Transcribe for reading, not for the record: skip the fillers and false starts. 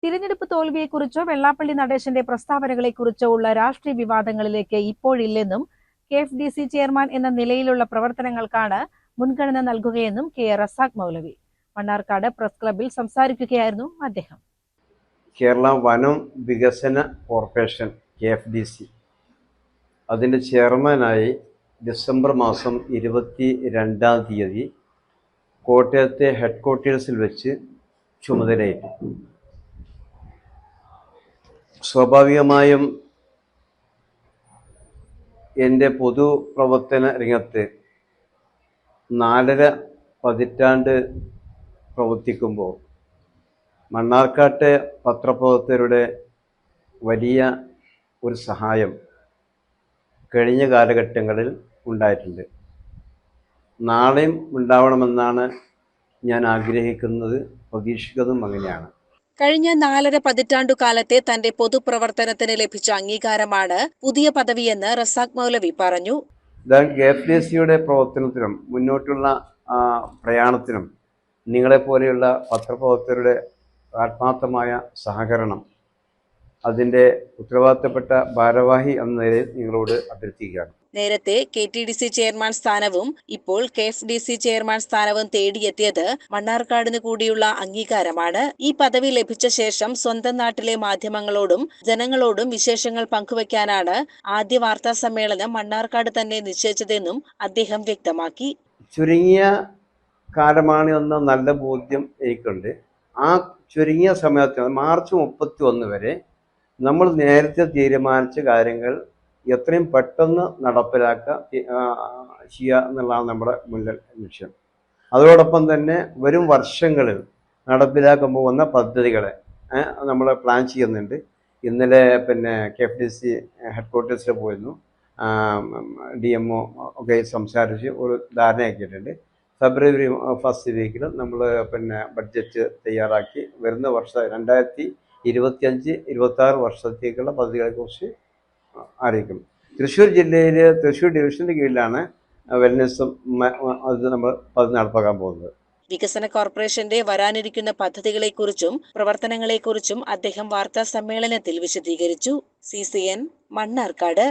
തിരഞ്ഞെടുപ്പ് തോൽവിയെക്കുറിച്ചോ വെള്ളാപ്പള്ളി നടേശന്റെ പ്രസ്താവനകളെക്കുറിച്ചോ ഉള്ള രാഷ്ട്രീയ വിവാദങ്ങളിലേക്ക് ഇപ്പോഴില്ലെന്നും KFDC ചെയർമാൻ എന്ന നിലയിലുള്ള പ്രവർത്തനങ്ങൾക്കാണ് മുൻഗണന നൽകുകയെന്നും കെ റസാഖ് മൗലവി മണ്ണാർക്കാട് പ്രസ് ക്ലബിൽ സംസാരിക്കുകയായിരുന്നു അദ്ദേഹം. കേരള വനം വികസന കോർപ്പറേഷൻ KFDC അതിൻ്റെ ചെയർമാനായി ഡിസംബർ മാസം 22-ാം തീയതി കോട്ടയത്തെ ഹെഡ്ക്വാർട്ടേഴ്സിൽ വെച്ച് ചുമതലയേറ്റു. സ്വാഭാവികമായും എൻ്റെ പൊതുപ്രവർത്തന രംഗത്ത് 4.5 പതിറ്റാണ്ട് പ്രവർത്തിക്കുമ്പോൾ മണ്ണാർക്കാട്ടെ പത്രപ്രവർത്തകരുടെ വലിയ ഒരു സഹായം കഴിഞ്ഞ കാലഘട്ടങ്ങളിൽ ഉണ്ടായിട്ടുണ്ട്. നാളെയും ഉണ്ടാവണമെന്നാണ് ഞാൻ ആഗ്രഹിക്കുന്നത്, പ്രതീക്ഷിക്കുന്നതും അങ്ങനെയാണ്. കഴിഞ്ഞ 4.5 പതിറ്റാണ്ടുകാലത്തെ തന്റെ പൊതുപ്രവർത്തനത്തിന് ലഭിച്ച അംഗീകാരമാണ് പുതിയ പദവിയെന്ന് റസാഖ് മൗലവി പറഞ്ഞു. KFDCയുടെ പ്രവർത്തനത്തിനും മുന്നോട്ടുള്ള പ്രയാണത്തിനും നിങ്ങളെപ്പോലെയുള്ള പത്രപ്രവർത്തകരുടെ ആത്മാർത്ഥമായ സഹകരണം അതിൻ്റെ ഉത്തരവാദിത്തപ്പെട്ട ഭാരവാഹി എന്ന നിലയിൽ നിങ്ങളോട് അഭ്യർത്ഥിക്കുകയാണ്. നേരത്തെ KTDC ചെയർമാൻ സ്ഥാനവും ഇപ്പോൾ KFDC ചെയർമാൻ സ്ഥാനവും തേടിയെത്തിയത് മണ്ണാർക്കാടിന് കൂടിയുള്ള അംഗീകാരമാണ്. ഈ പദവി ലഭിച്ച ശേഷം സ്വന്തം നാട്ടിലെ മാധ്യമങ്ങളോടും ജനങ്ങളോടും വിശേഷങ്ങൾ പങ്കുവയ്ക്കാനാണ് ആദ്യ വാർത്താ സമ്മേളനം മണ്ണാർക്കാട് തന്നെ നിശ്ചയിച്ചതെന്നും അദ്ദേഹം വ്യക്തമാക്കി. ചുരുങ്ങിയ കാലമാണ് എന്ന നല്ല ബോധ്യം എനിക്കുണ്ട്. ആ ചുരുങ്ങിയ സമയത്ത് മാർച്ച് 31 വരെ നമ്മൾ നേരത്തെ തീരുമാനിച്ച കാര്യങ്ങൾ എത്രയും പെട്ടെന്ന് ചെയ്യുക എന്നുള്ളതാണ് നമ്മുടെ മുന്നിൽ ലക്ഷ്യം. അതോടൊപ്പം തന്നെ വരും വർഷങ്ങളിൽ നടപ്പിലാക്കാൻ പോകുന്ന പദ്ധതികളെ നമ്മൾ പ്ലാൻ ചെയ്യുന്നുണ്ട്. ഇന്നലെ KFDC ഹെഡ്ക്വാർട്ടേഴ്സിൽ പോയിരുന്നു, DMO ഒക്കെ സംസാരിച്ച് ഒരു ധാരണയാക്കിയിട്ടുണ്ട്. ഫെബ്രുവരി ഫസ്റ്റ് വീക്കിൽ നമ്മൾ ബഡ്ജറ്റ് തയ്യാറാക്കി വരുന്ന വർഷം 2025-26 വർഷത്തേക്കുള്ള പദ്ധതികളെക്കുറിച്ച് അറിയിക്കും. തൃശ്ശൂർ ജില്ലയിൽ തൃശ്ശൂർ ഡിവിഷൻ്റെ കീഴിലാണ് വെൽനെസ്സും അത് നമ്മൾ നടപ്പാക്കാൻ പോകുന്നത്. വികസന കോർപ്പറേഷന്റെ വരാനിരിക്കുന്ന പദ്ധതികളെക്കുറിച്ചും പ്രവർത്തനങ്ങളെക്കുറിച്ചും അദ്ദേഹം വാർത്താ സമ്മേളനത്തിൽ വിശദീകരിച്ചു. CCN മണ്ണാർക്കാട്.